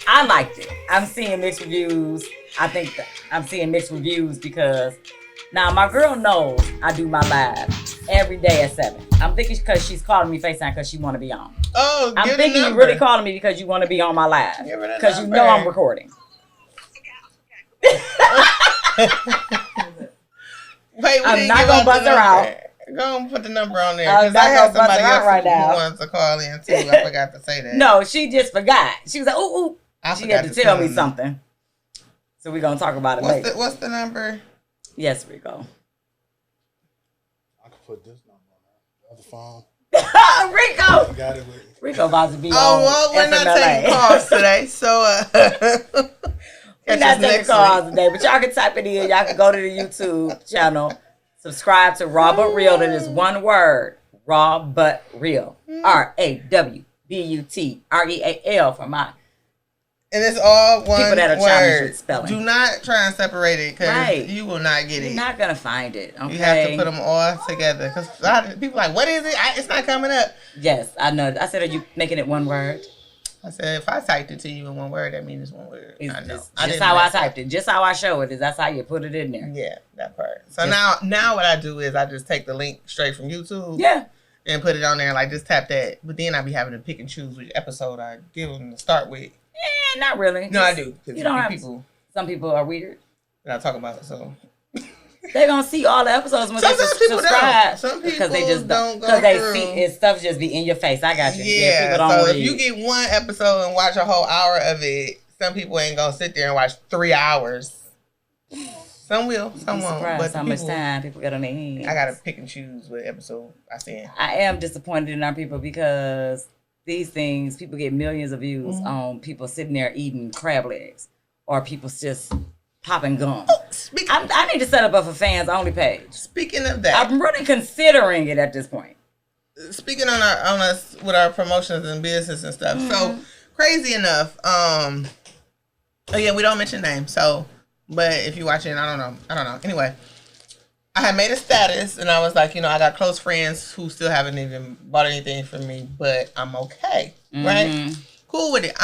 I liked it. I'm seeing mixed reviews. I think that I'm seeing mixed reviews because now my girl knows I do my live every day at 7. I'm thinking because she's calling me FaceTime because she want to be on. Oh, I'm thinking you really calling me because you want to be on my live because you know I'm recording. Wait, I'm not gonna buzz her out. Go and put the number on there. I'm Because I had not gonna buzz somebody her out else right who now. wants to call in too. I forgot to say that. No, she just forgot. She was like, ooh. I She had forgot to tell me something. So we're gonna talk about it What's later. what's the number? Yes, Rico. I can put this number on the other phone. Rico! I got it with me. Rico about to be Oh, on well, we're not FMLA. taking calls today, so We're not taking calls today, but y'all can type it in. Y'all can go to the YouTube channel, subscribe to Raw But Real. That is one word, Raw But Real. RAWBUTREAL for my And it's all one people that are challenged word. with spelling. Do not try and separate it because Right. you will not get You're it. not gonna find it. Okay. You have to put them all together because people are like, what is it? It's not coming up. Yes, I know. I said, are you making it one word? I said, if I typed it to you in one word, that means it's one word. It's, I know. it's just how I typed it. Just how I show it is. That's how you put it in there. Yeah, that part. So now what I do is I just take the link straight from YouTube. Yeah. And put it on there, like just tap that. But then I be having to pick and choose which episode I give them to start with. Not really. No, I do. You don't have people some people are weird. that I talk about. So They're gonna see all the episodes when sometimes they people subscribe. don't. Some because they people just don't go because they through. see it, stuff just be in your face. I got you. Yeah. People don't So read. if you get one episode and watch a whole hour of it, some people ain't gonna sit there and watch 3 hours. Some will, some won't. But how much time people get on their hands. I gotta pick and choose what episode I see. I am disappointed in our people because these things, people get millions of views on people sitting there eating crab legs or people just popping gum. Oh, I need to set up a fans only page. Speaking of that, I'm really considering it at this point. Speaking on us with our promotions and business and stuff. So crazy enough, again, we don't mention names. So, but if you're watching, I don't know. Anyway, I had made a status and I was like, I got close friends who still haven't even bought anything from me, but I'm okay, right? Cool with it.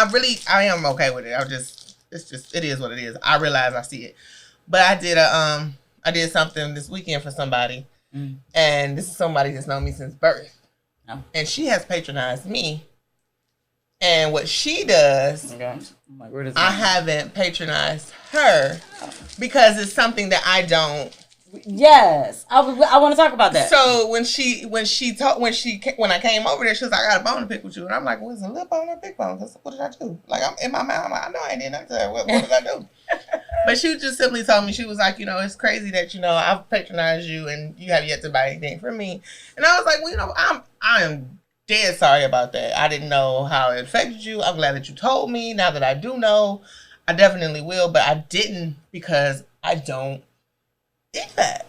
I am okay with it. It is what it is. I realize I see it, but I did something this weekend for somebody, and this is somebody that's known me since birth. Oh. And she has patronized me. And what she does, I haven't patronized her because it's something that I don't. Yes, I want to talk about that. So when I came over there, she was like, "I got a bone to pick with you," and I'm like, "Well, it's a little bone or a big bone? What did I do?" Like I'm in my mind, I'm like, "I know I ain't did nothing to her. What did I do?" But she just simply told me, she was like, "It's crazy that I've patronized you and you have yet to buy anything from me." And I was like, "Well, I am dead sorry about that. I didn't know how it affected you. I'm glad that you told me. Now that I do know, I definitely will. But I didn't because I don't eat that."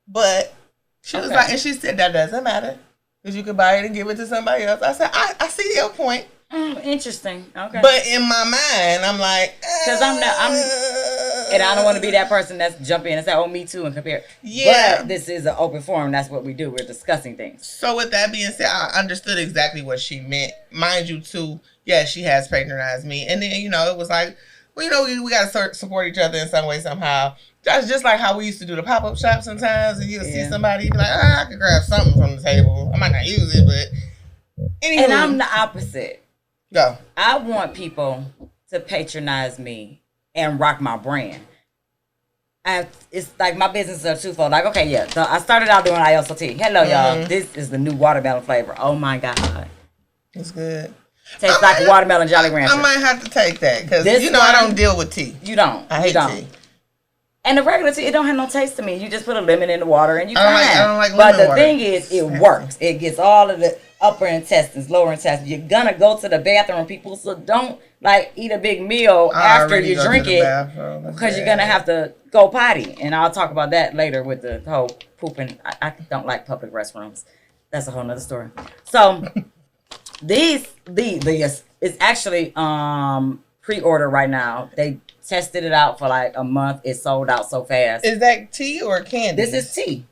But she was like, and she said that doesn't matter because you could buy it and give it to somebody else. I said, I see your point. Interesting. Okay. But in my mind, I'm like, because and I don't want to be that person that's jump in and say, "Oh, me too," and compare. Yeah. But this is an open forum. That's what we do. We're discussing things. So with that being said, I understood exactly what she meant. Mind you, too, yes, she has patronized me. And then, it was like, well, we got to support each other in some way, somehow. That's just like how we used to do the pop-up shop sometimes. And you'll see somebody be like, I could grab something from the table. I might not use it, but anyway. And I'm the opposite. Go. I want people to patronize me and rock my brand. It's like my business is twofold. Like, okay, yeah. So I started out doing ISOT. Hello, y'all. This is the new watermelon flavor. Oh, my God. It's good. Tastes like watermelon Jolly Rancher. I might have to take that because, I don't deal with tea. You don't. I hate tea. And the regular tea, it don't have no taste to me. You just put a lemon in the water and you fine. I don't like lemon But the water. thing is, it works. It gets all of the upper intestines, lower intestines. You're gonna go to the bathroom, people. So don't eat a big meal after you drink it because you're gonna have to go potty. And I'll talk about that later with the whole pooping. I don't like public restrooms. That's a whole nother story. So these it's actually pre-order right now. They tested it out for like a month. It sold out so fast. Is that tea or candy? This is tea.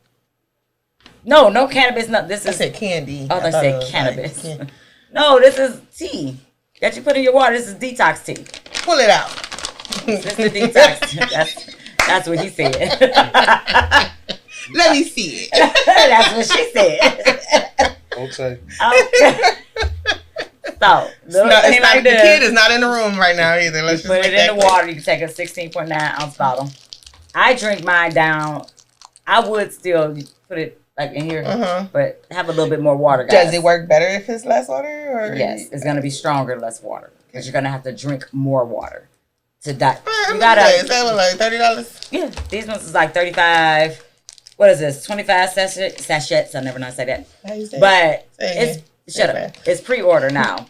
No cannabis. No, this is. I said candy. Oh, I said cannabis. No, this is tea that you put in your water. This is detox tea. Pull it out. Sister detox. That's what he said. Let me see it. That's what she said. Okay. So, the kid is not in the room right now either. Let's just put it in the water. You can take a 16.9 ounce bottle. I drink mine down. I would still put it like in here, but have a little bit more water, guys. Does it work better if it's less water? Or yes, it's going to be stronger, less water. Because you're going to have to drink more water to die. You gotta. Is that one like $30? Yeah, these ones is like 35. What is this? 25 sachets. I never know how to say that. How you say but it? Shut up. It's pre-order now.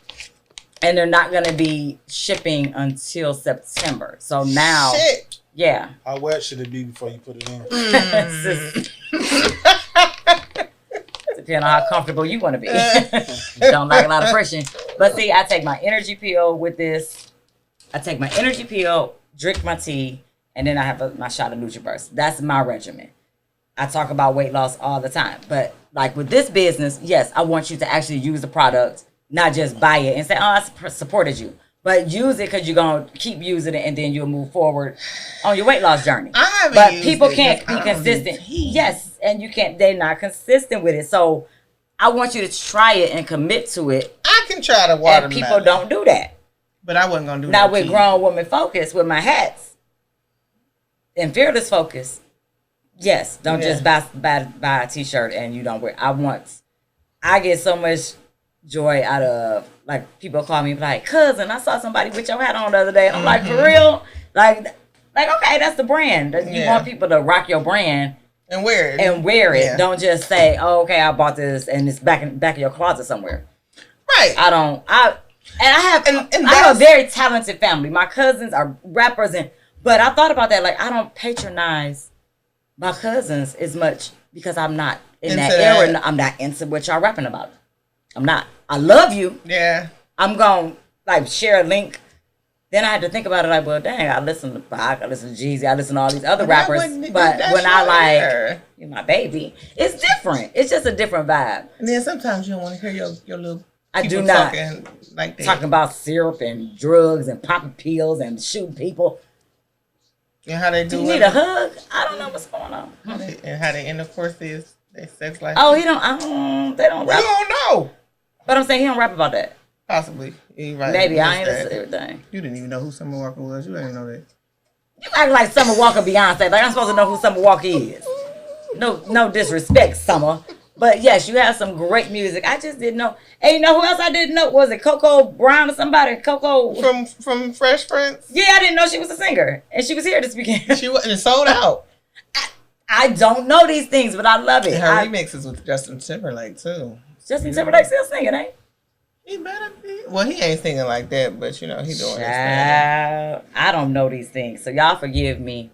And they're not going to be shipping until September. So now. Shit. Yeah. How wet should it be before you put it in? Depending on how comfortable you want to be. Don't like a lot of friction. But see, I take my energy pill with this. I take my energy pill, drink my tea, and then I have my shot of NutriBurst. That's my regimen. I talk about weight loss all the time. But like with this business, yes, I want you to actually use the product, not just buy it and say, oh, I supported you. But use it because you're going to keep using it and then you'll move forward on your weight loss journey. But people can't be consistent. Yes, and they're not consistent with it. So I want you to try it and commit to it. I can try the watermelon. And people don't do that. But I wasn't going to do that. Now with Grown Woman Focus, with my hats and Fearless Focus, yes, don't just buy a t-shirt and you don't wear it. I get so much joy out of, like, people call me like, cousin, I saw somebody with your hat on the other day. And I'm like, for real? Like, okay, that's the brand. You want people to rock your brand. And wear it. Yeah. Don't just say, oh, okay, I bought this and it's back of your closet somewhere. Right. I have a very talented family. My cousins are rappers, but I thought about that. Like, I don't patronize my cousins as much because I'm not in that era. I'm not into what y'all rapping about. I'm not. I love you. Yeah. I'm going to, like, share a link. Then I had to think about it, like, well, dang, I listen to Pac, I listen to Jeezy, I listen to all these other rappers. But when you're my baby, it's different. It's just a different vibe. And then sometimes you don't want to hear your little I do not. Talking about syrup and drugs and popping pills and shooting people. And how they do you need a hug? I don't know what's going on. And how their intercourse is, their sex life. Oh, they don't rap. You don't know. But I'm saying he don't rap about that. Possibly. Right. Maybe I ain't listen to everything. You didn't even know who Summer Walker was. You didn't know that. You act like Summer Walker Beyonce. Like I'm supposed to know who Summer Walker is. No disrespect, Summer. But yes, you have some great music. I just didn't know. And you know who else I didn't know? Was it Coco Brown or somebody? Coco from Fresh Prince? Yeah, I didn't know she was a singer. And she was here this weekend. She was, and it sold out. I don't know these things, but I love it. And her remixes with Justin Timberlake too. Justin Timberlake still singing, ain't he? Better be. Well, he ain't singing like that, but you know, he doing his thing. I don't know these things, so y'all forgive me.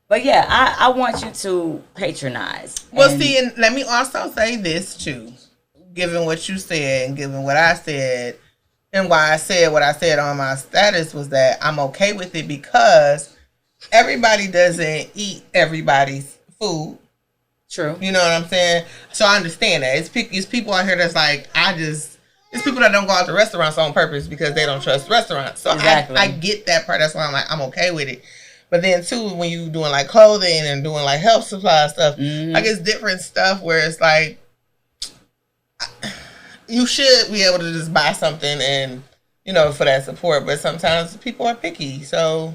But yeah, I want you to patronize. Well, see, and let me also say this too. Given what you said and given what I said, and why I said what I said on my status was that I'm okay with it because everybody doesn't eat everybody's food. True. You know what I'm saying? So I understand that. It's people out here that's like, it's people that don't go out to restaurants on purpose because they don't trust restaurants. So exactly. I get that part. That's why I'm like, I'm okay with it. But then too, when you doing like clothing and doing like health supply stuff, like it's different stuff where it's like, you should be able to just buy something and, you know, for that support. But sometimes people are picky. So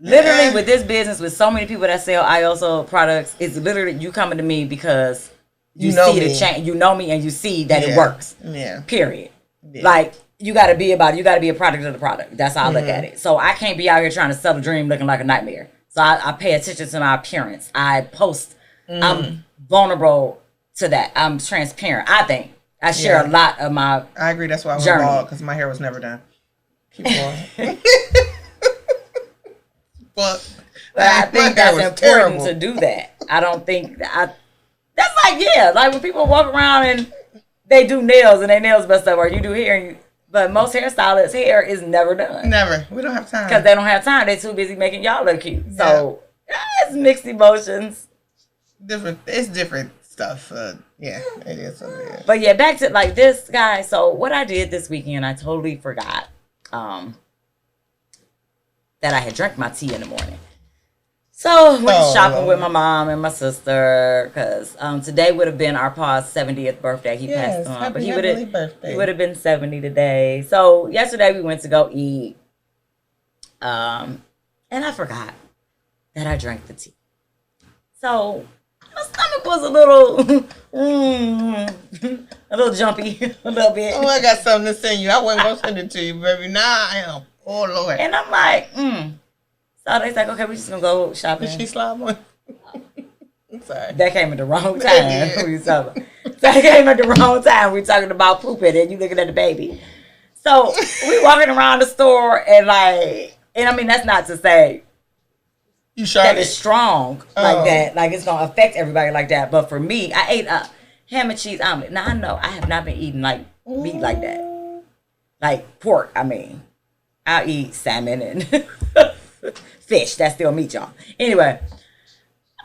literally with this business, with so many people that sell IOSO products, it's literally you coming to me because you see the change. You know me and you see that it works. Yeah. Period. Yeah. Like, you got to be about it. You got to be a product of the product. That's how I look at it. So I can't be out here trying to sell a dream looking like a nightmare. So I pay attention to my appearance. I post. I'm vulnerable to that. I'm transparent. I think. I share a lot of my I agree. That's why I went bald, because my hair was never done. Keep going. But I think that's important to do that. I don't think that that's like when people walk around and they do nails and their nails messed up, or you do hair, but most hairstylists' hair is never done. Never. We don't have time. Because they don't have time. They're too busy making y'all look cute. So it's mixed emotions. It's different stuff. It is. But yeah, back to like this guy. So what I did this weekend, I totally forgot. that I had drank my tea in the morning. So went shopping with my mom and my sister because today would have been our pa's 70th birthday. He passed on, but he would have been 70 today. So yesterday we went to go eat, and I forgot that I drank the tea. So my stomach was a little jumpy, a little bit. Oh, I got something to send you. I wasn't gonna send it to you, baby. Now I am. Oh Lord. And I'm like, So they like, okay, we just gonna go shopping. Did she slide on? I'm sorry. That came at the wrong time. That came at the wrong time. We talking about pooping and you looking at the baby. So we walking around the store and I mean that's not to say that it's strong like that. Like it's gonna affect everybody like that. But for me, I ate a ham and cheese omelet. Now I know I have not been eating like meat like that. Like pork, I mean. I'll eat salmon and fish. That's still meat, y'all. Anyway,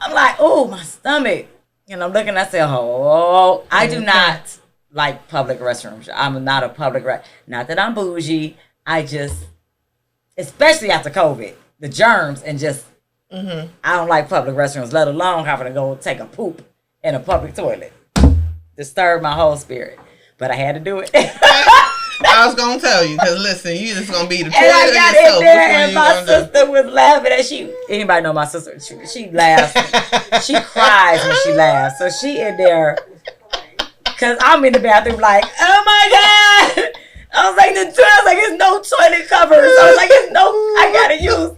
I'm like, oh, my stomach. And I'm looking, I said, oh, I do not like public restrooms. I'm not a public not that I'm bougie. I just, especially after COVID, the germs and just, I don't like public restrooms, let alone having to go take a poop in a public toilet. Disturbed my whole spirit. But I had to do it. I was gonna tell you because listen, you just gonna be the toilet and I got yourself. in there, and my sister was laughing. And anybody know my sister? She laughs. She cries when she laughs. So she in there, cause I'm in the bathroom like, oh my god! I was like, there's no toilet covers. I was like, I gotta use.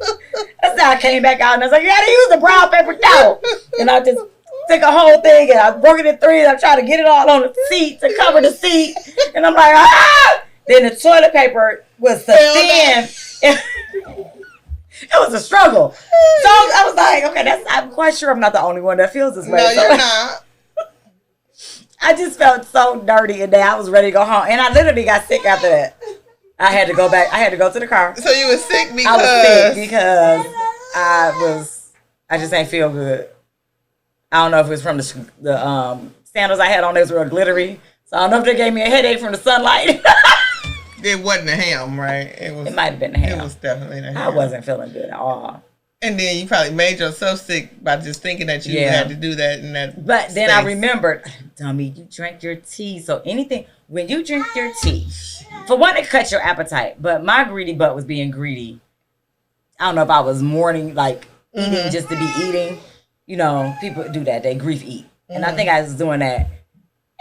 That's how I came back out, and I was like, you gotta use the brown paper towel, and I just took a whole thing and I broke it in three. And I'm trying to get it all on the seat to cover the seat, and I'm like, ah! Then the toilet paper was so thin. It was a struggle. So I was like, okay, I'm quite sure I'm not the only one that feels this way. No, so you're not. I just felt so dirty and I was ready to go home. And I literally got sick after that. I had to go back. I had to go to the car. So you were sick because? I was sick because I just ain't feel good. I don't know if it was from the sandals I had on. They was real glittery. So I don't know if they gave me a headache from the sunlight. It wasn't a ham, right? It might have been a ham. It was definitely a ham. I wasn't feeling good at all. And then you probably made yourself sick by just thinking that you had to do that in that. But then I remembered, dummy, you drank your tea. So when you drink your tea, for one, it cuts your appetite. But my greedy butt was being greedy. I don't know if I was mourning, like eating just to be eating. You know, people do that. They grief eat. And I think I was doing that.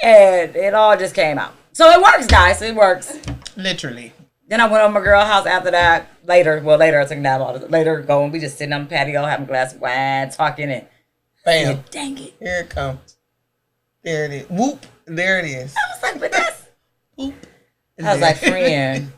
And it all just came out. So it works, guys. It works. Literally. Then I went over to my girl's house after that. Later I took a nap. Later, going, we just sitting on the patio, having a glass of wine, talking, and bam. Said, dang it. Here it comes. There it is. Whoop. There it is. I was like, but that's... Poop. I was like, friend.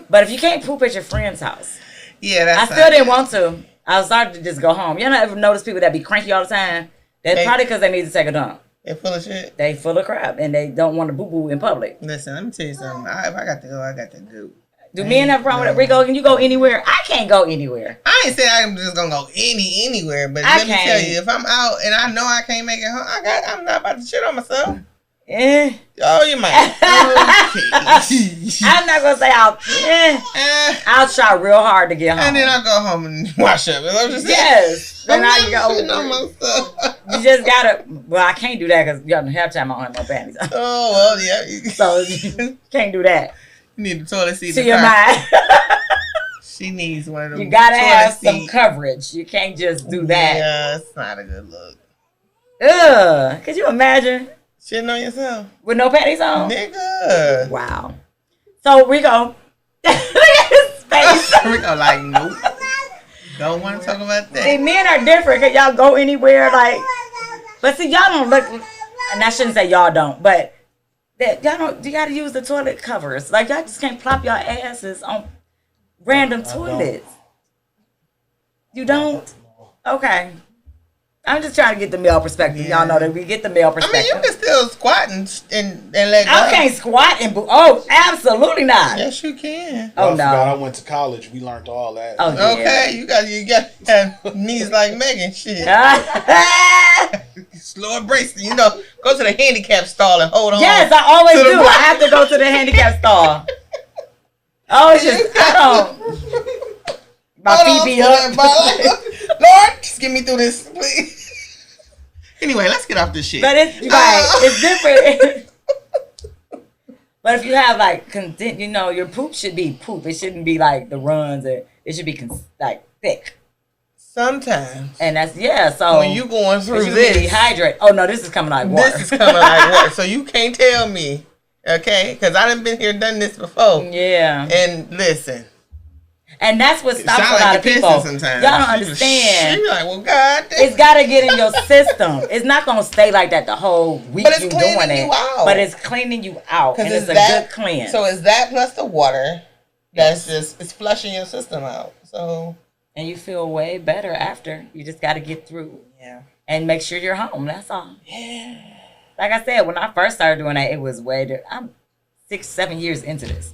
But if you can't poop at your friend's house. Yeah, that's I still didn't want to. I was starting to just go home. You ever notice people that be cranky all the time? That's probably because they need to take a dump. They full of shit. They full of crap, and they don't want to boo-boo in public. Listen, let me tell you something. If I got to go, I got to go. Do men have a problem with it? Rico, can you go anywhere? I can't go anywhere. I ain't saying I'm just gonna go anywhere, but let me tell you, if I'm out and I know I can't make it home, I'm not about to shit on myself. Oh, you might. Okay. I'm not gonna say I'll try real hard to get home, and then I'll go home and wash up. Yes, then I go. On myself. You just gotta. Well, I can't do that because you have time. I don't have no panties. Oh well, yeah. So you can't do that. You need the toilet seat. To your mind. She needs one of them. You gotta have some coverage. You can't just do that. Yeah, it's not a good look. Ugh. Could you imagine? Shitting on yourself. With no panties on? Nigga. Wow. So Rico. Look at his face. Rico like, nope. Don't want to talk about that. See, men are different. Cause y'all go anywhere but see, y'all don't look, and I shouldn't say y'all don't, but that y'all don't, you gotta use the toilet covers. Like y'all just can't plop your asses on random toilets. You don't? Okay. I'm just trying to get the male perspective. Yeah. Y'all know that we get the male perspective. I mean, you can still squat and let go. I can't squat and oh, absolutely not. Yes, you can. Oh no! I went to college. We learned all that. Oh, yeah. Okay, you got knees like Megan. Shit. Slow and brace. You know, go to the handicap stall and hold on. Yes, I always do. I have to go to the handicap stall. Oh, it's just I don't. My feet be up. Lord, just get me through this, please. Anyway, let's get off this shit. But it's it's different. But if you have like your poop should be poop. It shouldn't be like the runs. It should be like thick. Sometimes. And that's So when you going through this, dehydrate. Oh no, this is coming like water. This is coming like water. So you can't tell me, okay? Because I done been here, done this before. Yeah. And listen. And that's what stops a lot of people. Y'all don't understand. You're like, well, God. It's got to get in your system. It's not going to stay like that the whole week but it's you cleaning doing it. You out. But it's cleaning you out. And it's a good cleanse. So it's that plus the water that's it's flushing your system out. So. And you feel way better after. You just got to get through. Yeah. And make sure you're home. That's all. Yeah. Like I said, when I first started doing that, it was I'm 6-7 years into this.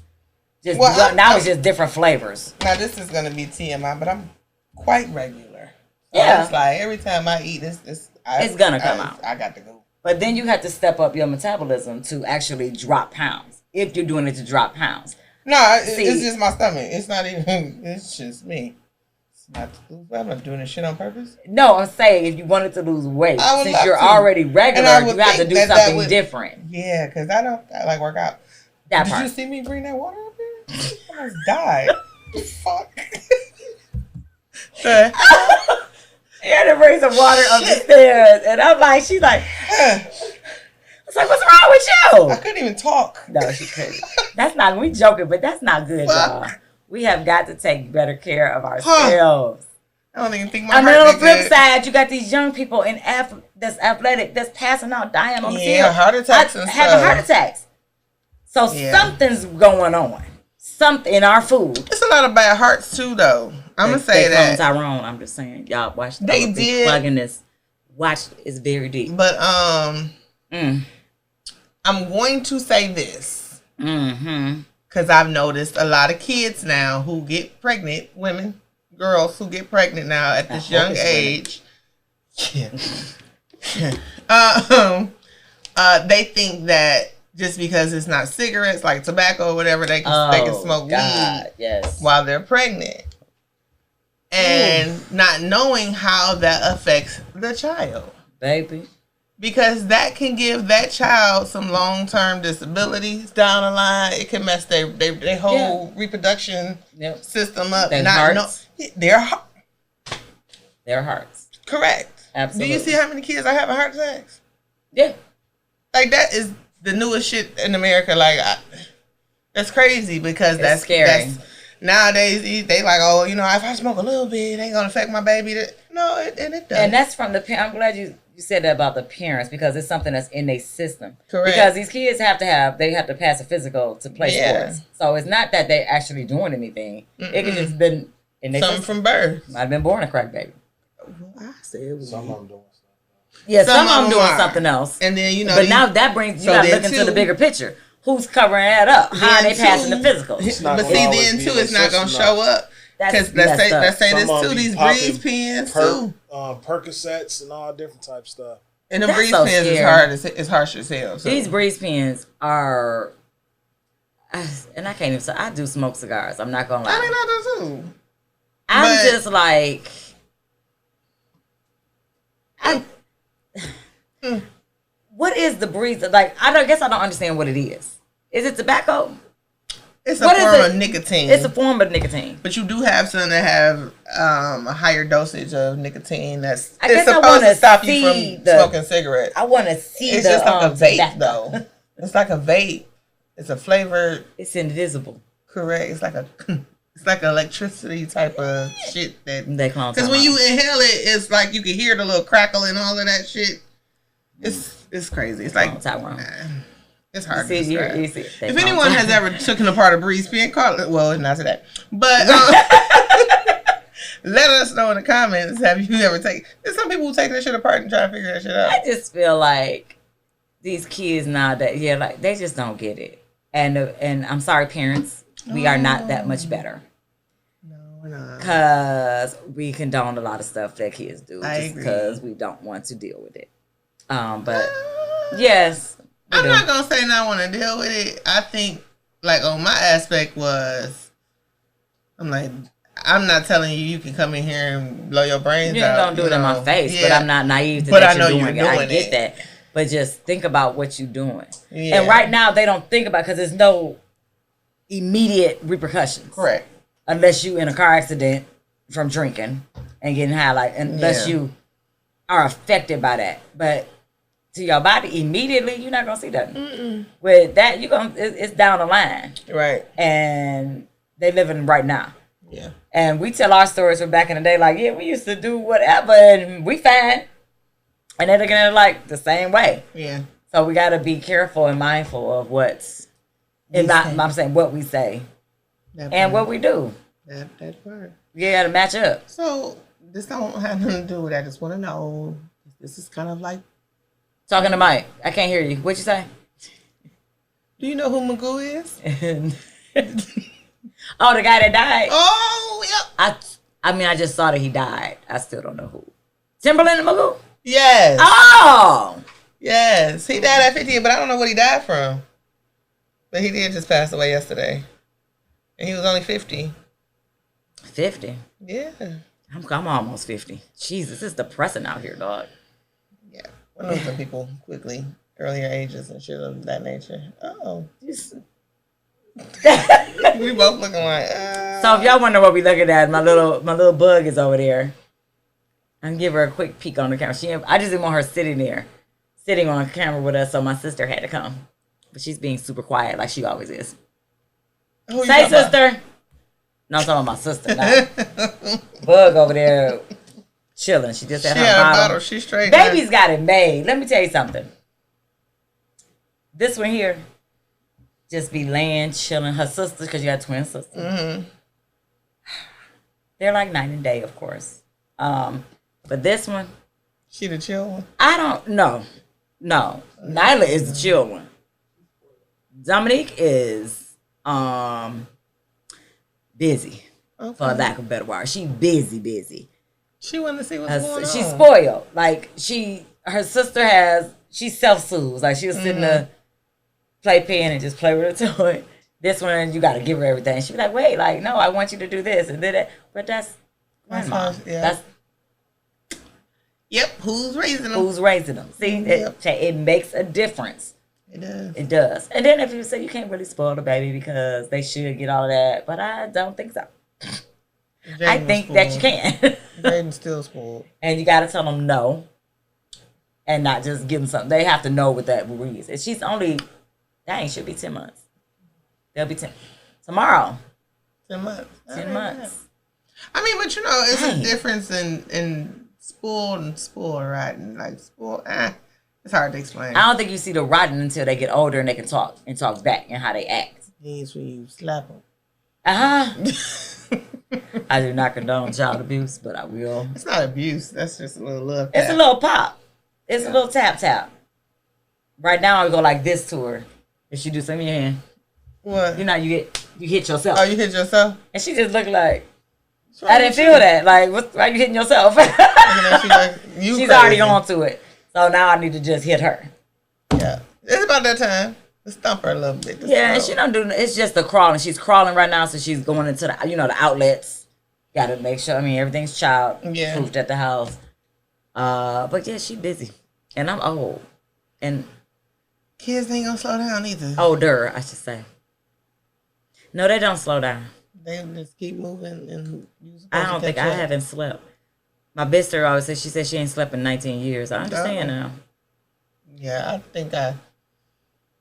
Now it's just different flavors. Now this is gonna be TMI, but I'm quite regular. So yeah, it's like every time I eat it's gonna come out. I got to go. But then you have to step up your metabolism to actually drop pounds. If you're doing it to drop pounds. No, it's just my stomach. It's not even. It's just me. It's not. I'm not doing this shit on purpose. No, I'm saying if you wanted to lose weight, since you're to. already regular, you have to do something different. Yeah, because I like work out. Did you see me bring that water up here? I almost died. Fuck. You had to bring some water up the stairs, and I'm like, she's like, I was like, what's wrong with you? I couldn't even talk. No, she couldn't. That's not. We joking, but that's not good, y'all. We have got to take better care of ourselves. I don't even think my heart. And then on the flip side, you got these young people that's athletic, that's passing out, dying on the field. Yeah, heart attacks and having heart attacks. So something's going on. Something in our food. It's a lot of bad hearts too, though. I'm gonna say that. Tyrone. I'm just saying, y'all watch. They did plugging this. Watch, it's very deep. But I'm going to say this because I've noticed a lot of kids now who get pregnant, girls who get pregnant now at this young age. Yeah. They think that. Just because it's not cigarettes, like tobacco or whatever, they can smoke weed while they're pregnant. And not knowing how that affects the child. Baby. Because that can give that child some long-term disabilities down the line. It can mess their whole reproduction system up. Their hearts. Their hearts. Correct. Absolutely. Do you see how many kids are having heart attacks? Yeah. Like, that is the newest shit in America. Like, that's crazy because that's scary. Nowadays, they like, oh, if I smoke a little bit, it ain't gonna affect my baby. No, it doesn't. And that's from I'm glad you said that about the parents, because it's something that's in their system. Correct. Because these kids have to pass a physical to play sports. So it's not that they're actually doing anything. It could just been in their something from birth. Might have been born a crack baby. Well, I said it was some of them doing something. Yeah, some of them doing something else. And then but now that brings you gotta look into the bigger picture. Who's covering that up? How are they passing the physical? But see, then too, it's not gonna show up. Because let's say this too, these breeze pens too. Percocets and all different type of stuff. And the breeze pens is hard. It's harsh as hell. So. These breeze pens are, and I can't even say, I do smoke cigars. I'm not gonna lie. I mean, I do too. I'm just like, what is the breeze? Like, I guess I don't understand what it is. Is it tobacco? It's a form of nicotine. It's a form of nicotine. But you do have some that have a higher dosage of nicotine. It's supposed to stop you from smoking cigarettes. I want to see it's just like a vape, though. It's like a vape. It's a flavor. It's invisible. Correct. It's like electricity type of shit because when you inhale it, it's like you can hear the little crackle and all of that shit. It's crazy. It's like it's hard to describe. If anyone has ever taken apart a breeze pen, call it. Well, not today, but let us know in the comments. Have you ever taken? There's some people who take that shit apart and try to figure that shit out. I just feel like these kids nowadays, like they just don't get it. And I'm sorry, parents, we are not that much better. No, because we condone a lot of stuff that kids do just because we don't want to deal with it. But yes. I'm not gonna say I want to deal with it. I think, like, on my aspect was, I'm like, I'm not telling you can come in here and blow your brains out. You ain't gonna do it in my face, but I'm not naive to but that I know you're doing it. I doing get that. But just think about what you're doing. Yeah. And right now, they don't think about because there's no immediate repercussions. Correct. Unless you in a car accident from drinking and getting high, like unless you are affected by that. But to your body, immediately, you're not gonna see that. With that, it's down the line. Right. And they living right now. Yeah. And we tell our stories from back in the day, like, yeah, we used to do whatever, and we fine. And they're looking at it like the same way. Yeah. So we got to be careful and mindful of I'm saying what we say and what we do. That part. You got to match up. So this don't have nothing to do with that. I just want to know. This is kind of like talking to Mike. I can't hear you. What'd you say? Do you know who Magoo is? Oh, the guy that died. Oh, yep. I just saw that he died. I still don't know who. Timberland and Magoo? Yes. Oh. Yes. He died at 50, but I don't know what he died from. But he did just pass away yesterday. And he was only 50. 50? Yeah. I'm almost 50. Jesus, it's depressing out here, dog. Yeah. I know some people quickly, earlier ages and shit of that nature. Oh. We both looking like. So if y'all wonder what we looking at, my little bug is over there. I can give her a quick peek on the camera. I just didn't want her sitting on camera with us, so my sister had to come. But she's being super quiet, like she always is. Say, sister. No, I'm talking about my sister. Bug over there chilling. She just at her bottle. She's straight. Baby's got it made. Let me tell you something. This one here, just be laying, chilling. Her sisters, because you got twin sisters. Mm-hmm. They're like night and day, of course. But this one, she the chill one? I don't know. No. Nyla is the chill one. Dominique is busy. Okay. For lack of a better word. She busy. She wanted to see what's going on. She's spoiled. Like her sister she self-soothes. Like she'll sit in the playpen and just play with her toy. This one, you got to give her everything. She be like, wait, like, no, I want you to do this and do that. But that's grandma. Yep, who's raising them? See, it makes a difference. It does. And then if you say you can't really spoil the baby because they should get all of that, but I don't think so. I think that you can. Jaden's still spoiled. And you got to tell them no and not just give them something. They have to know what that is. And she's only, should be 10 months. They'll be 10. Tomorrow. 10 months. 10 months. I mean, but it's a difference in spoiled and spoiled, right? And like spoiled, it's hard to explain. I don't think you see the rotten until they get older and they can talk back and how they act. Means when you slap them. I do not condone child abuse, but I will. It's not abuse. That's just a little love tap. It's a little pop. It's a little tap. Right now, I go like this to her. If she do something in your hand. What? You hit yourself. Oh, you hit yourself? And she just looked like, I didn't feel that. Like, why are you hitting yourself? She's already on to it. So now I need to just hit her. Yeah. It's about that time. Let's stomp her a little bit. And she don't do it's just the crawling. She's crawling right now, so she's going into the the outlets. Gotta make sure everything's child proofed at the house. But yeah, she busy. And I'm old. And kids ain't gonna slow down either. Older, I should say. No, they don't slow down. They just keep moving and I don't think I haven't slept. My best sister always says, she said she ain't slept in 19 years. I understand now. Yeah, I think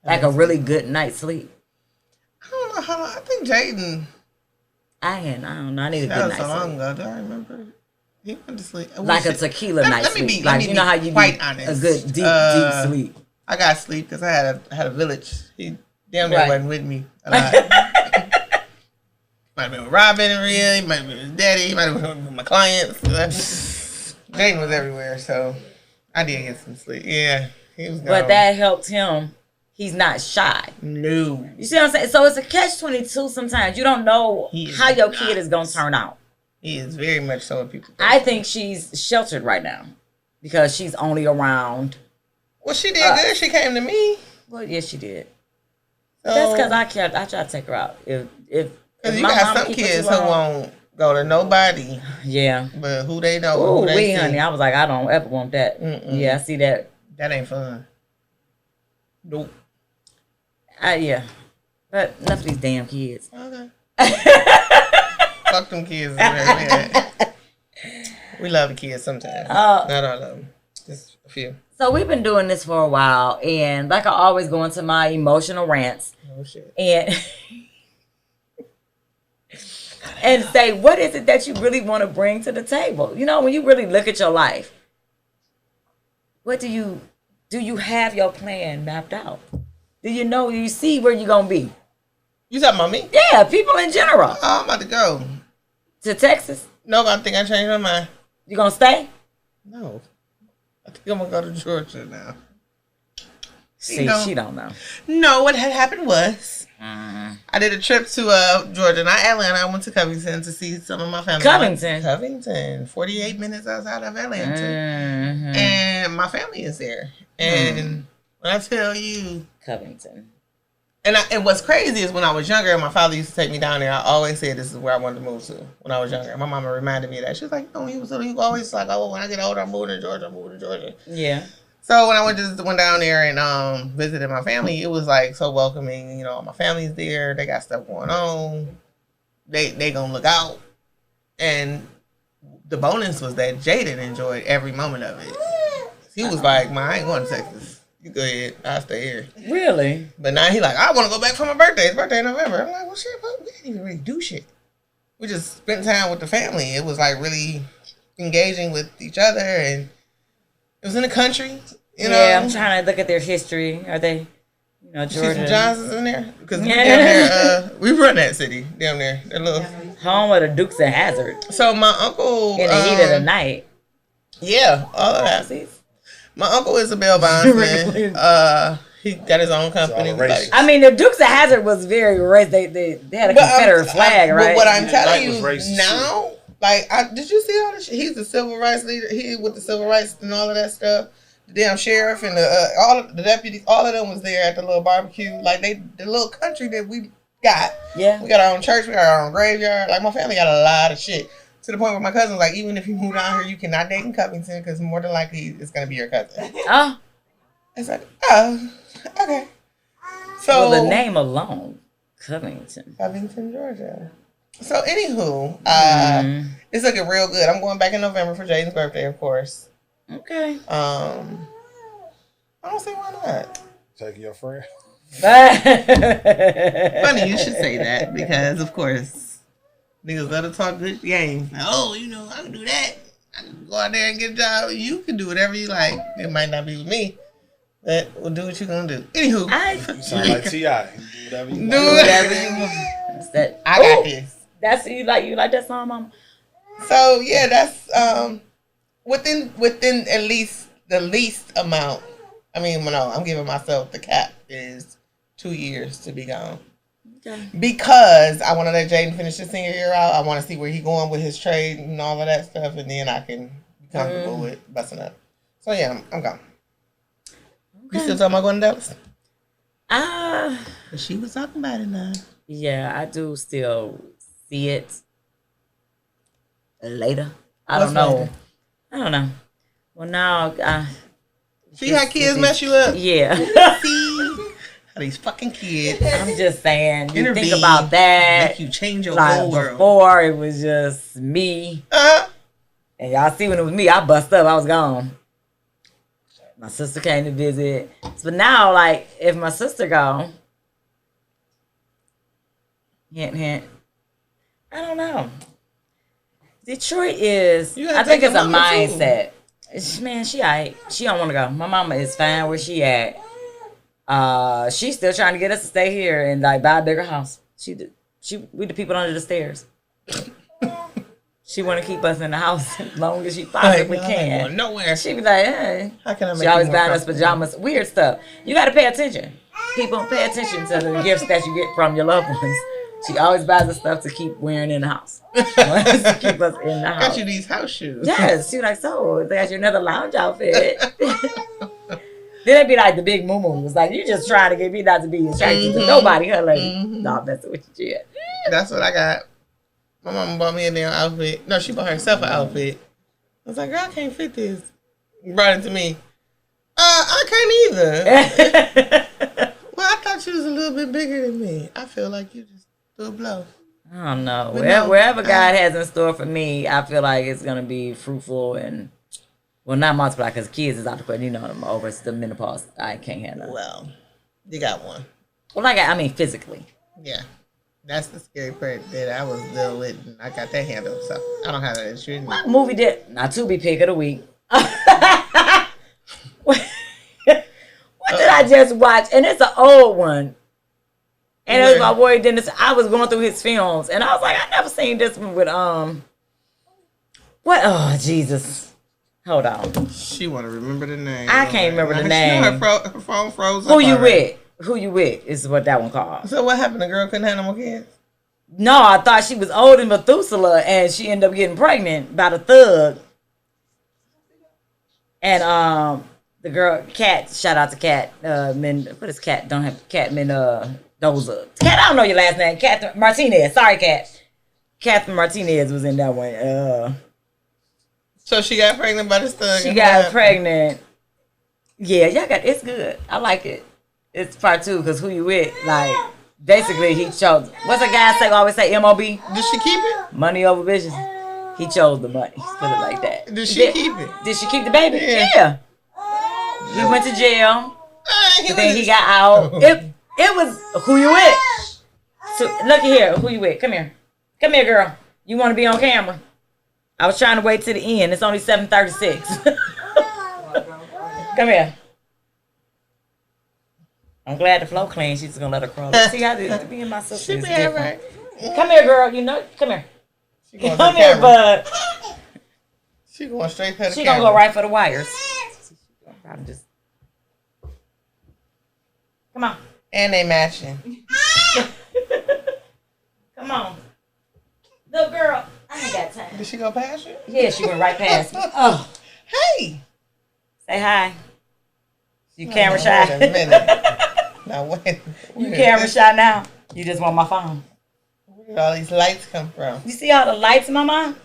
like a really good night's sleep. I don't know how long. I think Jaden. I don't know. I need a good night's sleep. So long ago. Do I remember? He went to sleep. Like a tequila night's sleep. Like, you know how you quite need honest. A good deep sleep. I got sleep because I had a village. He damn near wasn't with me a lot. Might have been with Robin and Rhea. He might have been with his daddy. He might have been with my clients. Jaden was everywhere, so I did get some sleep. Yeah, he was gone. But that helped him. He's not shy. No. You see what I'm saying? So it's a catch-22 sometimes. You don't know how your kid is going to turn out. He is very much so what people think. I think she's sheltered right now because she's only around. Well, she did good. She came to me. Well, yes, she did. So, that's because I tried to take her out. If you got some kids who go to nobody. Yeah. But who they know. Oh, who they see. honey. I was like, I don't ever want that. Yeah, I see that. That ain't fun. Nope. Yeah. But enough of these damn kids. Okay. Fuck them kids. We love the kids sometimes. Not all of them. Just a few. So we've been doing this for a while, and like I always go into my emotional rants. Oh shit. And say, what is it that you really want to bring to the table? You know, when you really look at your life, what do you have your plan mapped out? Do you see where you're going to be? You talking about me? Yeah, people in general. Oh, I'm about to go. To Texas? No, I think I changed my mind. You going to stay? No. I think I'm going to go to Georgia now. See, she don't know. No, what had happened was I did a trip to Georgia, not Atlanta. I went to Covington to see some of my family. Covington, 48 minutes outside of Atlanta. And my family is there. And when I tell you... Covington. And what's crazy is when I was younger, my father used to take me down there. I always said this is where I wanted to move to when I was younger. My mama reminded me of that. She was like, no, he was always like, oh, when I get older, I'm moving to Georgia. Yeah. So when I went down there and visited my family, it was like so welcoming. You know, my family's there. They got stuff going on. They gonna look out. And the bonus was that Jaden enjoyed every moment of it. He was like, I ain't going to Texas. You go ahead. I'll stay here. Really? But now he like, I want to go back for my birthday. His birthday in November. I'm like, well, shit, but we didn't even really do shit. We just spent time with the family. It was like really engaging with each other, and it was in the country. You know? Yeah, I'm trying to look at their history. Are they, Georgia? See some Johnsons in there? Because we run that city down there. That little home of the Dukes of Hazzard. So my uncle in the heat of the night. Yeah, all of that. My uncle is a bail bondsman. He got his own company. I mean, the Dukes of Hazzard was very racist. They had a Confederate flag, right? But what I'm telling you now, like, did you see all this shit? He's the civil rights leader. He with the civil rights and all of that stuff. The damn sheriff and all of the deputies, all of them was there at the little barbecue. Like the little country that we got. Yeah. We got our own church. We got our own graveyard. Like my family got a lot of shit. To the point where my cousin's like, even if you move down here, you cannot date in Covington because more than likely it's going to be your cousin. Oh. It's like, oh, okay. So the name alone, Covington, Georgia. So anywho, it's looking real good. I'm going back in November for Jaden's birthday, of course. Okay. I don't see why not. Taking your friend. Funny you should say that because, of course. Niggas let her talk good game. Oh, I can do that. I can go out there and get a job. You can do whatever you like. It might not be with me, but we'll do what you're going to do. Anywho. You sound like T.I. Do whatever you want. I got this. That's you like that song, Mama? So, yeah, that's within at least the least amount. I mean, no, I'm giving myself the cap is 2 years to be gone. Because I want to let Jaden finish his senior year out. I want to see where he's going with his trade and all of that stuff, and then I can be comfortable with busting up. So yeah, I'm gone. Okay. You still talking about going to Dallas? She was talking about it now. Yeah, I do still see it later. I don't know. Well, now see how kids mess you up? Yeah. See? These fucking kids. I'm just saying, you think about that. Make you change your whole world. Before it was just me. And y'all see when it was me, I bust up. I was gone. My sister came to visit. But now, like, if my sister gone, hint, hint. I don't know. Detroit is, I think it's a mindset. Man, she alright. She don't want to go. My mama is fine where she at. She's still trying to get us to stay here and like buy a bigger house. We the people under the stairs. She want to keep us in the house as long as she possibly can. Nowhere. She be like, hey. How can I make she always buying us pajamas, weird stuff. You got to pay attention. People pay attention to the gifts that you get from your loved ones. She always buys us stuff to keep wearing in the house. To keep us in the house. Got you these house shoes. Yes. She was like, so they got you another lounge outfit. Then it'd be like the big moo-moo. It's like, you just trying to get me not to be attracted to nobody. Her like, no, that's what you did. That's what I got. My mama bought me a damn outfit. No, she bought herself an outfit. I was like, girl, I can't fit this. Brought it to me. I can't either. Well, I thought you was a little bit bigger than me. I feel like you just threw a blow. I don't know. Wherever God has in store for me, I feel like it's going to be fruitful and, well, not multiply because kids is out the question. You know, I'm over the menopause. I can't handle it. Well, you got one. Well, I mean, physically. Yeah. That's the scary part that I was dealing with, and I got that handled, so I don't have that issue. What movie did, not to be pick of the week. What did I just watch? And it's an old one. And it was my boy Dennis. I was going through his films, and I was like, I never seen this one with what? Oh Jesus! Hold on. She want to remember the name. I can't remember the name. Her phone froze. Who you with? Who you with? Is what that one called. So what happened? The girl couldn't have no more kids. No, I thought she was old in Methuselah, and she ended up getting pregnant by the thug. And the girl, Kat, shout out to Kat, what is Kat? Don't have Kat Mendoza. Kat, I don't know your last name. Catherine Martinez. Sorry, Kat. Catherine Martinez was in that one. So she got pregnant by this thug. She got pregnant. Yeah, it's good. I like it. It's part 2 because who you with? Like, basically, he chose. What's a guy always say? MOB. Did she keep it? Money over vision. He chose the money. Put it like that. Did she keep it? Did she keep the baby? Yeah. He went to jail. But then he got out. It was who you with. So look here, who you with? Come here, girl. You want to be on camera? I was trying to wait to the end. It's only 7:36. Come here. I'm glad the flow clean. She's gonna let her crawl. See how this me and my sister is different. Right. Come here, girl. You know, come here. Come here, bud. She going straight for the She gonna go right for the wires. I'm just. Come on. And they matching. Come on. Little girl, I ain't got time. Did she go past you? Yeah, she went right past me. Oh. Hey. Say hi. You camera shy? Wait a minute. Now wait. You camera shy now? You just want my phone. Where did all these lights come from? You see all the lights, Mama?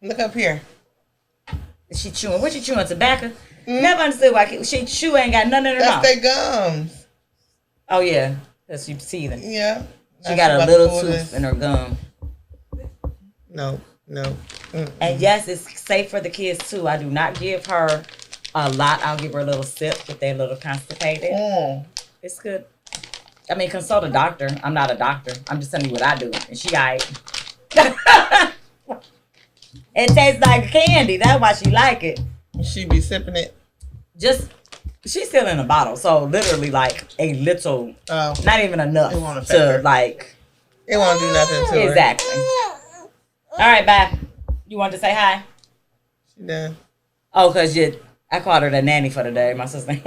Look up here. Is she chewing? What you chewing? Tobacco? Never understood why she chew ain't got nothing in her mouth. That's their gums. Oh yeah, because she's seething. Yeah. She got a little tooth in her gum. No. And yes, it's safe for the kids too. I do not give her a lot. I'll give her a little sip if they're a little constipated. It's good. I mean, consult a doctor. I'm not a doctor. I'm just telling you what I do. And she alright. It tastes like candy. That's why she like it. She be sipping it. She's still in a bottle. So literally like a little, not even enough to like. It won't do nothing to her. Exactly. All right, bye. You want to say hi? She done. Oh, because I called her the nanny for the day. My sister.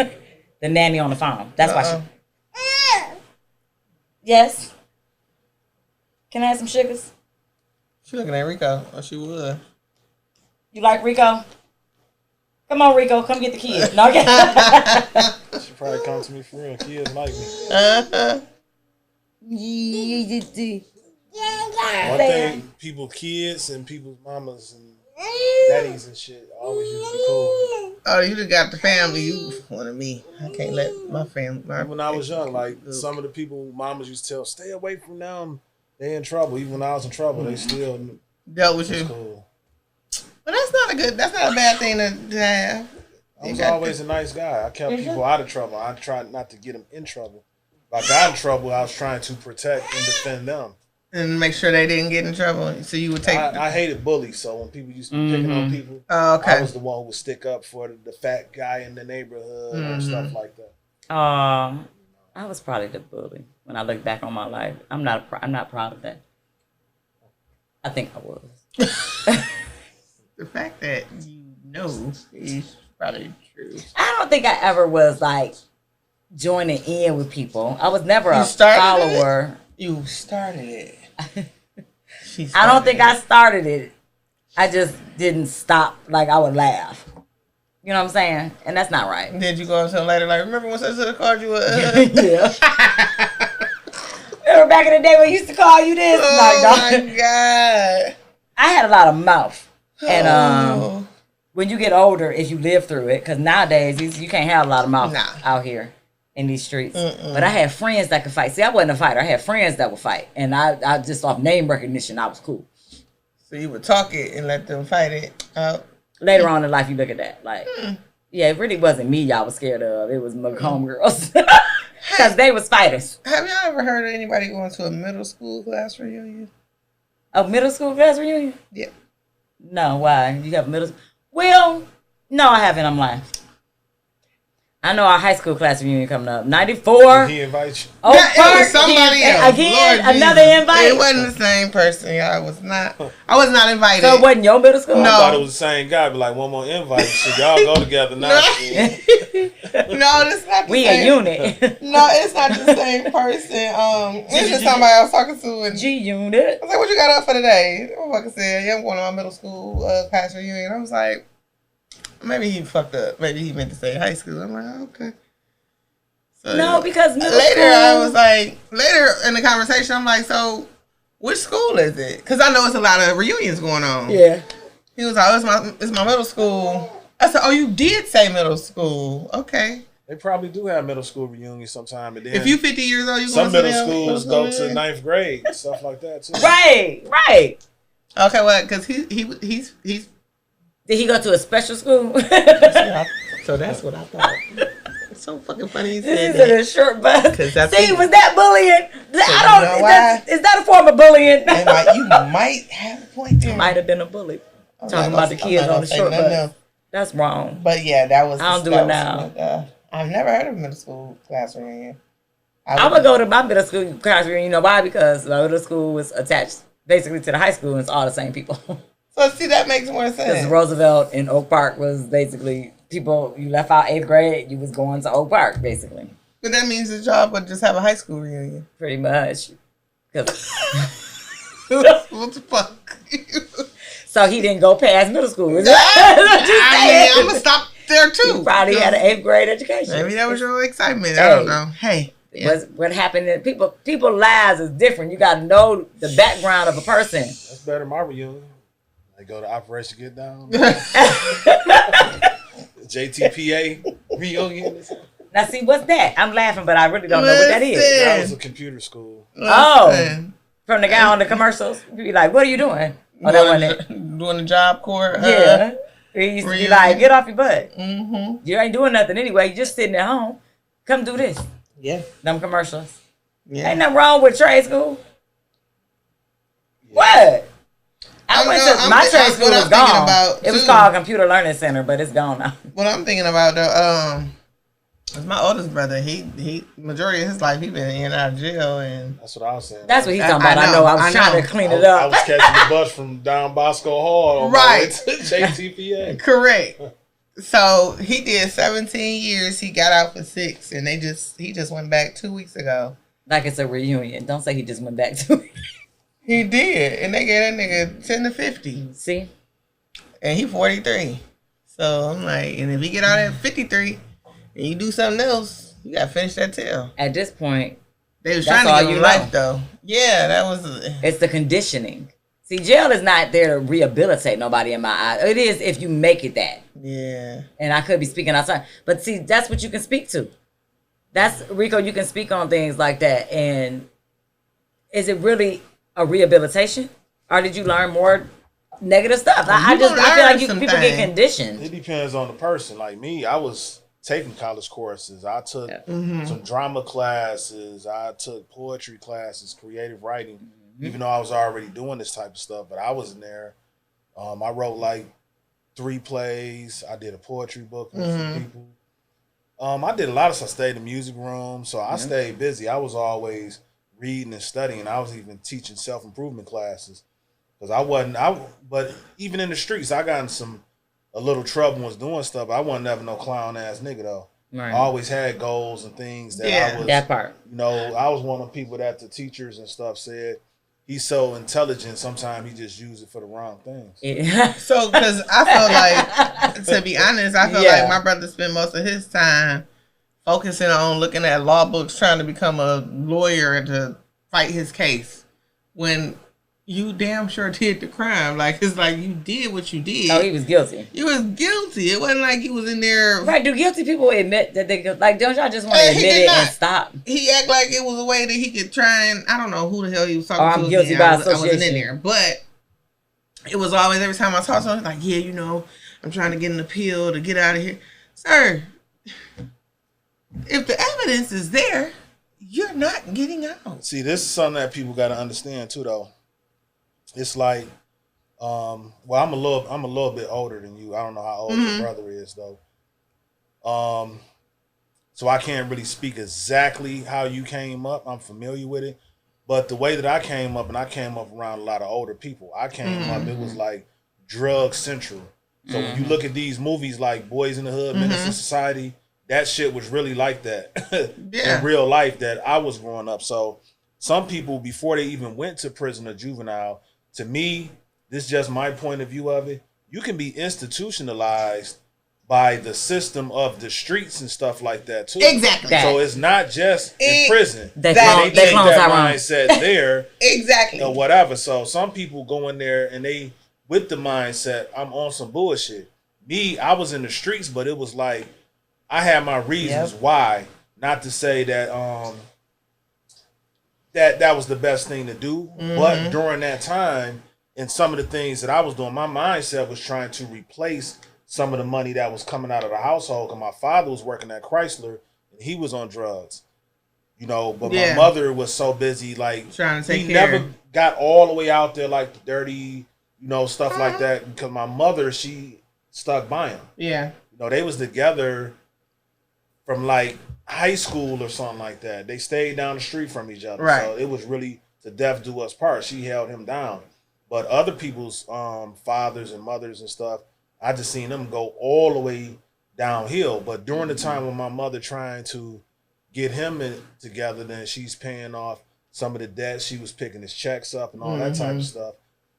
The nanny on the phone. That's why she. Yes. Can I have some sugars? She looking at Rico. Oh, she would. You like Rico? Come on, Rico. Come get the kids. No, okay. She probably come to me for real. Kids like me. One thing, people, kids and people's mamas and daddies and shit always used to be cool. Oh, you just got the family. You one of me. I can't let my family. When I was young, like some of the people, mamas used to tell, stay away from them. They in trouble. Even when I was in trouble, they still dealt with you. Cool. But that's not a bad thing to have. I was always a nice guy. I kept people out of trouble. I tried not to get them in trouble. If I got in trouble, I was trying to protect and defend them. And make sure they didn't get in trouble. So you would take... I hated bullies, so when people used to be picking on people, I was the one who would stick up for the fat guy in the neighborhood and stuff like that. I was probably the bully when I look back on my life. I'm not proud of that. I think I was. The fact that you know is probably true. I don't think I ever was like joining in with people. I was never a follower. You started it. I don't think I started it. I just didn't stop. Like I would laugh. You know what I'm saying? And that's not right. Did you go on something later? Like, remember when I called you a... Yeah. Remember back in the day when we used to call you this? Oh my God. I had a lot of mouth. And when you get older, if you live through it, because nowadays you can't have a lot of mouth out here in these streets. But I had friends that could fight. See, I wasn't a fighter. I had friends that would fight. And I just off name recognition, I was cool. So you would talk it and let them fight it out? Later on in life, you look at that. Like, yeah, it really wasn't me y'all was scared of. It was my homegirls. Because they was fighters. Have y'all ever heard of anybody going to a middle school class reunion? A middle school class reunion? Yeah. No, why? You have middle school? Well, no, I haven't. I'm lying. I know our high school class reunion coming up. 94. Did he invite you? Oh, it was somebody else. Again, Lord another Jesus. invite. It wasn't the same person. I was not invited. So it wasn't your middle school? I No. thought it was the same guy, but like one more invite. So y'all go together now. No, it's not the We same. a unit. No, it's not the same person. It's just somebody I was talking to. And G unit. I was like, what you got up for today? The motherfucker said, yeah, I'm going to my middle school class reunion. I was like, maybe he fucked up. Maybe he meant to say high school. I'm like, okay. So, No, because middle later school, I was like, later in the conversation, I'm like, so which school is it? Because I know it's a lot of reunions going on. Yeah. He was like, oh, it's my middle school. I said, oh, you did say middle school. Okay. They probably do have middle school reunions sometime. And then If you 50 years old, you some going to middle them? schools go to 9th grade, stuff like that too. Right. Okay, well, because he's Did he go to a special school? so that's what I thought. It's so fucking funny he This said is in that. a short bus. That's See, it. was that bullying? I don't. know why? Is that a form of bullying? You might have a point there. Might have been a bully. I'm Talking not about the gonna- kids I'm not on the gonna short say nothing bus. else. That's wrong. But yeah, that was. I don't do that it was now. what, I've never heard of a middle school class reunion. I would go to my middle school class reunion. You know why? Because my middle school was attached basically to the high school, and it's all the same people. So see, that makes more Because sense. Roosevelt in Oak Park was basically people. You left out 8th grade, you was going to Oak Park basically. But that means the job would just have a high school reunion. Pretty much. 'Cause- What the fuck? so he didn't go past middle school. Is that I'm gonna stop there too. You probably had an 8th grade education. Maybe that was your excitement. I don't know. Hey. What happened is people lives is different. You got to know the background of a person. That's better than my reunion. They go to Operation Get Down. JTPA reunion. Now see, what's that? I'm laughing, but I really don't know what that is. That was a computer school. Listen. From the guy on the commercials, you be like, "What are you doing?" Oh, that wasn't it. Doing the Job Corps. Yeah. He used to be like, "Get off your butt. Mm-hmm. You ain't doing nothing anyway. You just sitting at home. Come do this." Yeah. Them commercials. Yeah. Ain't nothing wrong with trade school. Yeah. What? I went to my trade school was gone. About, it was too, called Computer Learning Center, but it's gone now. What I'm thinking about though, is my oldest brother. He majority of his life he been in and out of jail, and That's what I was saying. That's what he's talking about. I know. I was trying to clean it I up. was catching the bus from Don Bosco Hall on my way to JTPA. correct. So he did 17 years. He got out for 6, and he just went back 2 weeks ago. Like it's a reunion. Don't say he just went back to it. He did, and they gave that nigga 10 to 50, See? and he 43. So I'm like, and if he get out at 53, and you do something else, you gotta finish that tail. At this point, They was That's trying all to give you him know. life though. Yeah, that was. it's the conditioning. See, jail is not there to rehabilitate nobody in my eyes. It is if you make it that. Yeah. And I could be speaking outside. But see, that's what you can speak to. That's, Rico, you can speak on things like that. And is it really a rehabilitation? Or did you learn more negative stuff? I feel like people get conditioned. It depends on the person. Like me, I was taking college courses. I took some drama classes. I took poetry classes, creative writing, even though I was already doing this type of stuff. But I was in there. I wrote like 3 plays. I did a poetry book with some people. I did a lot of stuff. I stayed in the music room, so I stayed busy. I was always reading and studying. I was even teaching self-improvement classes because but even in the streets, I got in a little trouble and was doing stuff. I wasn't never no clown ass nigga though. Right. I always had goals and things that I was. That part. You know, I was one of the people that the teachers and stuff said, he's so intelligent, sometimes he just use it for the wrong things. Yeah. So, because I feel like, to be honest, I feel like my brother spent most of his time focusing on looking at law books, trying to become a lawyer to fight his case when you damn sure did the crime. Like, it's like you did what you did. Oh, he was guilty. He was guilty. It wasn't like he was in there. Right? Do guilty people admit that they like? Don't y'all just want to admit it and stop? He act like it was a way that he could try and I don't know who the hell he was talking to. I'm guilty by association. I wasn't in there, but it was always every time I saw someone like, yeah, you know, I'm trying to get an appeal to get out of here, sir. If the evidence is there, you're not getting out. See, this is something that people got to understand too, though. It's like, well, I'm a little bit older than you. I don't know how old your brother is though. So I can't really speak exactly how you came up. I'm familiar with it, but the way that I came up, and I came up around a lot of older people. I came up, it was like drug central. So when you look at these movies like Boys in the Hood, Menace to Society, that shit was really like that in real life that I was growing up. So some people, before they even went to prison or juvenile, to me, this is just my point of view of it, you can be institutionalized by the system of the streets and stuff like that too. Exactly. So it's not just in prison. They take that mindset there. Exactly. Or whatever. So some people go in there and they, with the mindset, I'm on some bullshit. Me, I was in the streets, but it was like, I had my reasons why. Not to say that that was the best thing to do. But during that time, and some of the things that I was doing, my mindset was trying to replace some of the money that was coming out of the household. Because my father was working at Chrysler, and he was on drugs. You know, but my mother was so busy, like, trying to take care. Never got all the way out there, like, the dirty, you know, stuff like that. Because my mother, she stuck by him. Yeah. You know, they was together from, like, high school or something like that. They stayed down the street from each other. Right. So it was really to death do us part. She held him down. But other people's fathers and mothers and stuff, I just seen them go all the way downhill. But during the time when my mother trying to get him together, then she's paying off some of the debt. She was picking his checks up and all that type of stuff.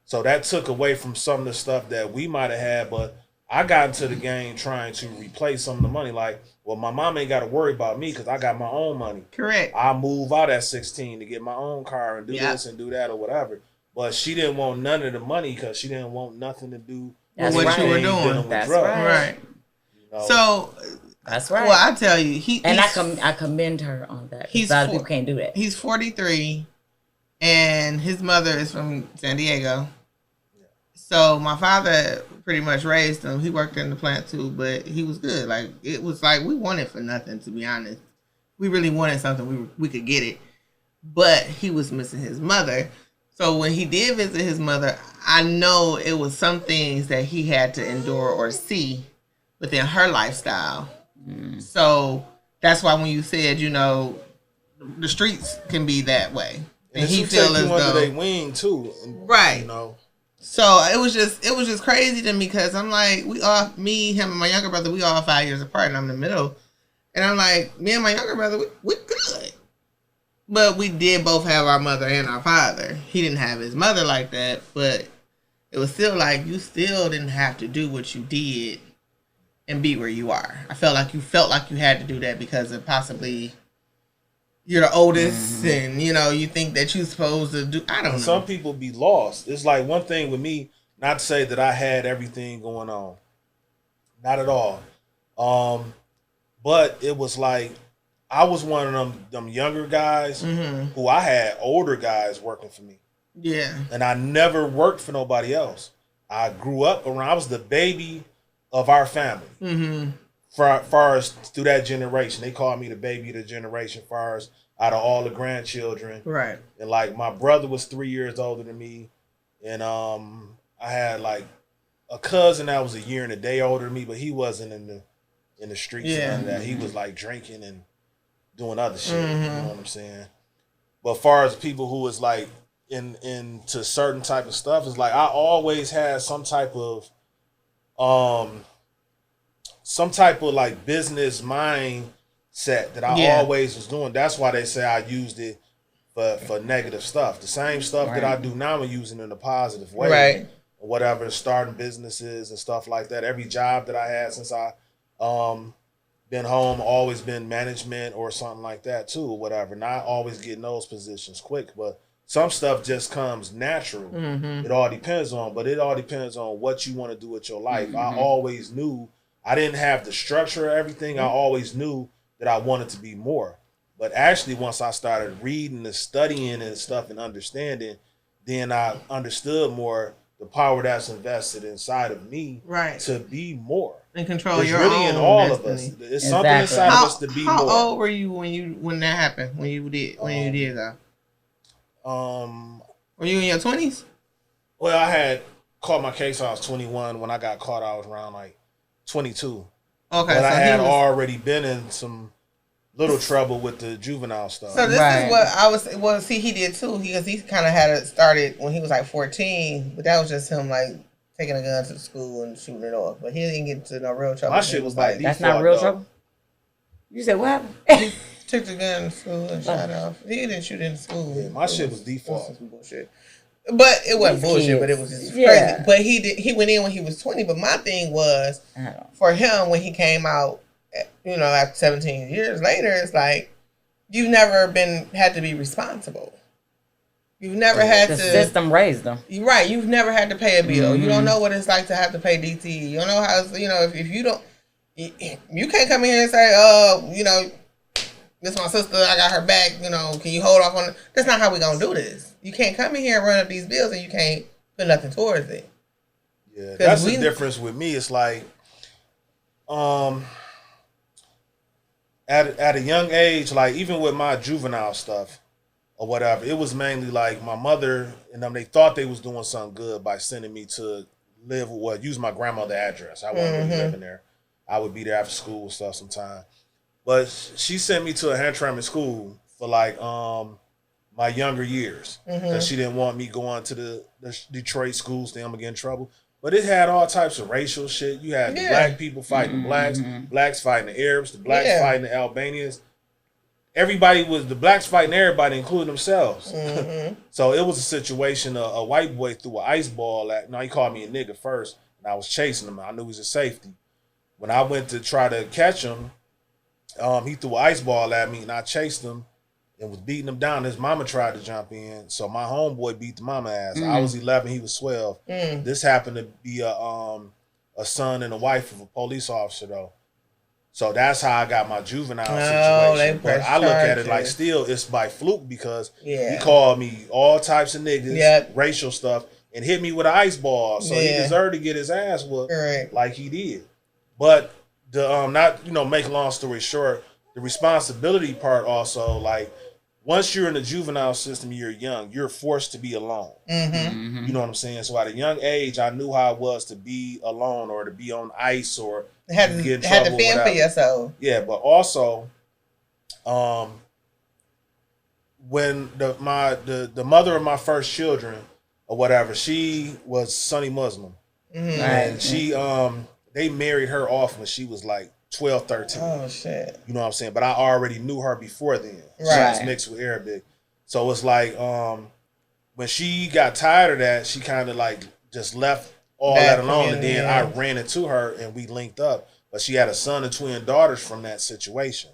So that took away from some of the stuff that we might have had. But I got into the game trying to replace some of the money. Like, well, my mom ain't got to worry about me because I got my own money. Correct. I move out at 16 to get my own car and do this and do that or whatever. But she didn't want none of the money because she didn't want nothing to do with what you were doing. That's right. You know? So that's right. Well, I tell you, I commend her on that. A lot of people can't do that. He's 43, and his mother is from San Diego. So my father pretty much raised him. He worked in the plant too, but he was good. Like, it was like we wanted for nothing, to be honest. We really wanted something, we could get it. But he was missing his mother. So when he did visit his mother, I know it was some things that he had to endure or see within her lifestyle. So that's why when you said, you know, the streets can be that way. And he feel as though under their wing too. Right. You know. So it was just crazy to me because I'm like, me, him, and my younger brother, we all 5 years apart, and I'm in the middle. And I'm like, me and my younger brother, we good. But we did both have our mother and our father. He didn't have his mother like that, but it was still like you still didn't have to do what you did and be where you are. I felt like you had to do that because of possibly you're the oldest and, you know, you think that you're supposed to do, I don't know. Some people be lost. It's like one thing with me, not to say that I had everything going on. Not at all. But it was like, I was one of them younger guys who I had older guys working for me. Yeah. And I never worked for nobody else. I grew up around, I was the baby of our family. Far as through that generation. They called me the baby of the generation, far as out of all the grandchildren. Right. And like my brother was 3 years older than me. And I had like a cousin that was a year and a day older than me, but he wasn't in the streets and that. He was like drinking and doing other shit. You know what I'm saying? But far as people who was like into certain type of stuff, it's like I always had some type of like business mindset that I always was doing. That's why they say I used it for negative stuff. The same stuff that I do now I'm using in a positive way. Right. Or whatever, starting businesses and stuff like that. Every job that I had since I been home, always been management or something like that too, or whatever. Not always getting those positions quick, but some stuff just comes natural. Mm-hmm. It all depends on what you want to do with your life. I always knew I didn't have the structure of everything. I always knew that I wanted to be more. But actually, once I started reading and studying and stuff and understanding, then I understood more the power that's invested inside of me to be more. And control it's your really own in all destiny. of us. It's something inside of us to be more. How old were you when that happened? When you did that? Were you in your 20s? Well, I had caught my case. I was 21. When I got caught, I was around like 22. Okay, but I had already been in some little trouble with the juvenile stuff. So this is what I was. Well, see, he did too. Because he kind of had it started when he was like 14, but that was just him like taking a gun to the school and shooting it off. But he didn't get into no real trouble. My shit was like that's not real trouble. You said what happened? Took the gun to school and shot off. He didn't shoot in school. Yeah, my shit was default. Bullshit. But it wasn't bullshit, but it was just crazy. But he went in when he was 20. But my thing was, for him, when he came out, after 17 years later, it's like, you've never had to be responsible. You've never had to... The system raised them. Right. You've never had to pay a bill. You don't know what it's like to have to pay DT. You don't know how, if you don't, you can't come in here and say, this is my sister, I got her back, can you hold off on it? That's not how we gonna do this. You can't come in here and run up these bills and you can't put nothing towards it. Yeah, that's the difference with me. It's like, at a young age, like even with my juvenile stuff or whatever, it was mainly like my mother and them, they thought they was doing something good by sending me to use my grandmother's address. I wasn't really living there. I would be there after school and stuff sometime. But she sent me to a Hamtramck school for like my younger years because she didn't want me going to the Detroit schools. Then I'm gonna get in trouble. But it had all types of racial shit. You had the black people fighting the blacks, blacks fighting the Arabs, the blacks fighting the Albanians. The blacks fighting everybody, including themselves. So it was a situation. A white boy threw an ice ball at. He called me a nigga first, and I was chasing him. I knew he was a safety. When I went to try to catch him. He threw an ice ball at me and I chased him and was beating him down. His mama tried to jump in, so my homeboy beat the mama ass. I was 11, he was 12. This happened to be a son and a wife of a police officer though. So that's how I got my juvenile situation. But I look at it like still it's by fluke because he called me all types of niggas, racial stuff, and hit me with an ice ball. So he deserved to get his ass whooped like he did. But make a long story short, the responsibility part also, like, once you're in the juvenile system, you're young, you're forced to be alone. You know what I'm saying? So at a young age, I knew how it was to be alone or to be on ice or get in trouble. Had to fend for yourself. Yeah, but also, when the mother of my first children or whatever, she was Sunni Muslim. And she they married her off when she was like 12, 13. Oh, shit. You know what I'm saying? But I already knew her before then. She was mixed with Arabic. So it's like when she got tired of that, she kind of like just left all that alone. And then I ran into her and we linked up. But she had a son and twin daughters from that situation.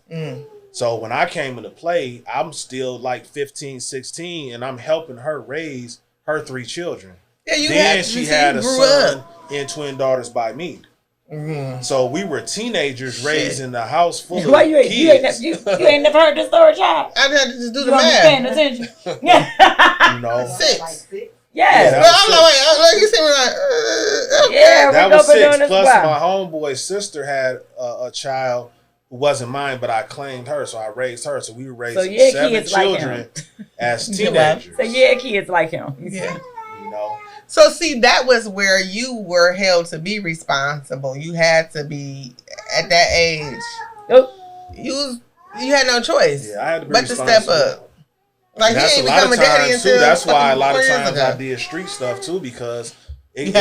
So when I came into play, I'm still like 15, 16, and I'm helping her raise her 3 children. Yeah, she had a son and twin daughters by me. So we were teenagers raised in the house full of kids. You ain't never heard this story, child? I had to just do the math. Paying attention. Yeah. 6. Yes. Like you said, yeah, that was 6. Plus, my homeboy's sister had a child who wasn't mine, but I claimed her, so I raised her. So we were raising 7 children as teenagers. So kids like him. Yeah. So see, that was where you were held to be responsible. You had to be at that age. You had no choice. Yeah, I had to be but to step up. Like that's he ain't become a daddy until. That's why a lot of times I did street stuff too, because it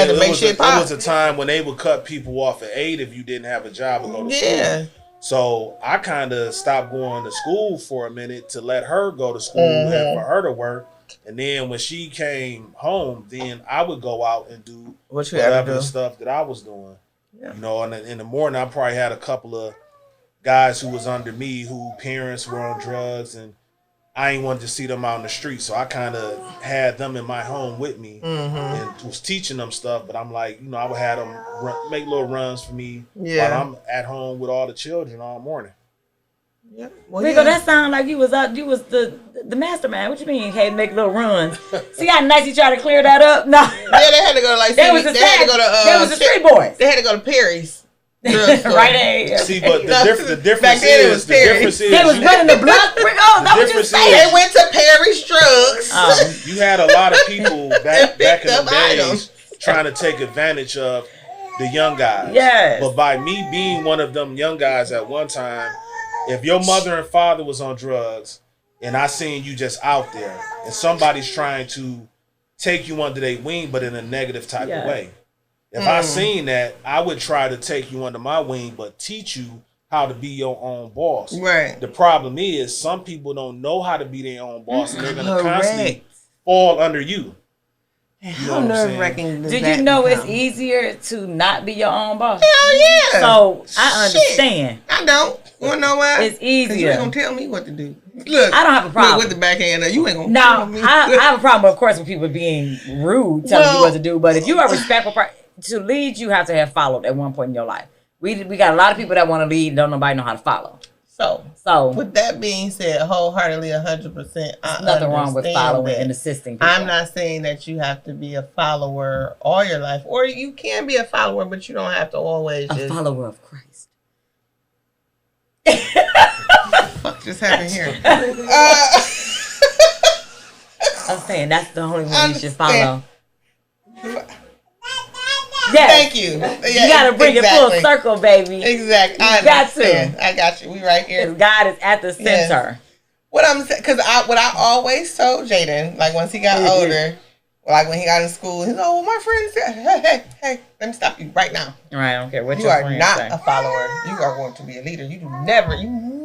was a time when they would cut people off at 8 if you didn't have a job or go to school. So I kind of stopped going to school for a minute to let her go to school and for her to work. And then when she came home, then I would go out and do whatever stuff that I was doing. Yeah. And in the morning, I probably had a couple of guys who was under me who parents were on drugs, and I ain't wanted to see them out in the street, so I kind of had them in my home with me and was teaching them stuff. But I'm like, I would have them make little runs for me while I'm at home with all the children all morning. Yeah. Well, Rico, that sound like you was the mastermind. What you mean? Hey, make little runs. See how nice you try to clear that up? No. Yeah, they had to go to they had to go to they was the street boys. They had to go to Perry's. Right there. See, but the difference is they was running the block. Oh, that was just saying. They went to Perry's Drugs. You had a lot of people back in the days trying to take advantage of the young guys. Yes. But by me being one of them young guys at one time, if your mother and father was on drugs and I seen you just out there and somebody's trying to take you under their wing but in a negative type of way. If I seen that, I would try to take you under my wing, but teach you how to be your own boss. Right. The problem is some people don't know how to be their own boss, and they're going to constantly fall under you. How nerve-wracking does Did you know it's easier to not be your own boss? Hell yeah. So I understand. I don't. You want to know why? It's easier. You ain't going to tell me what to do. Look, I don't have a problem with the backhand. You ain't going to tell me. I have a problem, of course, with people being rude, telling you what to do. But if you are a respectful person, to lead, you have to have followed at one point in your life. We got a lot of people that want to lead and don't nobody know how to follow. So with that being said, wholeheartedly 100%, nothing wrong with following and assisting people. I'm not saying that you have to be a follower all your life, or you can be a follower, but you don't have to always a follower of Christ. What just happened here? I'm saying that's the only one you should follow. Yes. Thank you. You gotta bring it full circle, baby. Exactly. I got you. We right here. God is at the center. Yes. What I'm saying, because what I always told Jaden, like once he got older, like when he got in school, he's like, my friend said, hey, let me stop you right now. Right, I don't care what you are not a follower. You are going to be a leader. You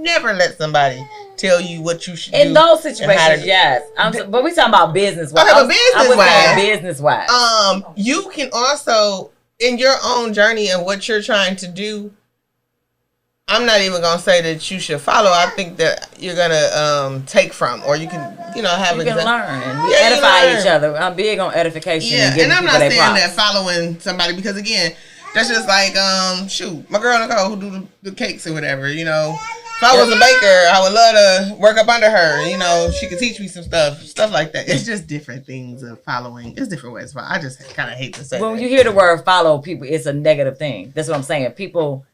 never let somebody tell you what you should do. In those situations, yes. But we talking about business-wise. Business-wise. You can also, in your own journey and what you're trying to do, I'm not even going to say that you should follow. I think that you're going to take from, or you can, have you can learn. And we edify each other. I'm big on edification. Yeah, and I'm not saying that following somebody, because again, that's just like, my girl Nicole who do the cakes or whatever, If I was a baker, I would love to work up under her. She could teach me some stuff like that. It's just different things of following. It's different ways. But I just kind of hate to say when you hear the word follow people, it's a negative thing. That's what I'm saying. People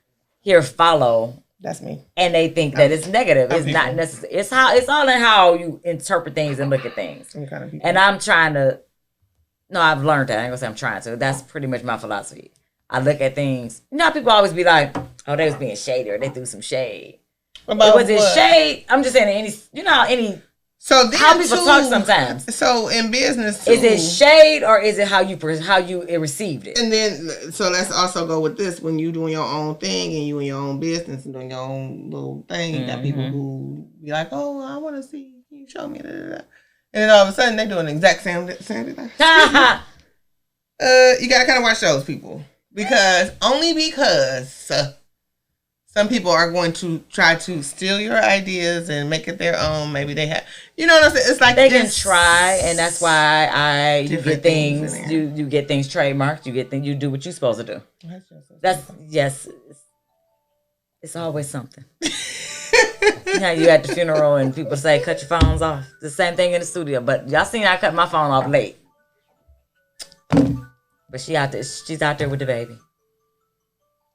hear follow. That's me. And they think that it's negative. It's not necessary. It's all in how you interpret things and look at things. And I'm trying to. No, I've learned that. I ain't gonna say I'm trying to. That's pretty much my philosophy. I look at things. People always be like, "Oh, they was being shady, or they threw some shade." Was it shade? I'm just saying any. So how people talk sometimes. So in business, is it shade or is it how you received it? And then so let's also go with this: when you doing your own thing and you in your own business and doing your own little thing, you got people who be like, "Oh, I want to see you show me that," and then all of a sudden they doing the exact same thing. You gotta kind of watch those people because some people are going to try to steal your ideas and make it their own. Maybe they have, what I'm saying? It's like they can try, and that's why you get things. You get things trademarked. You get things. You do what you're supposed to do. Yes. It's always something. You at the funeral and people say, "Cut your phones off." The same thing in the studio. But y'all seen I cut my phone off late. But she's out there with the baby.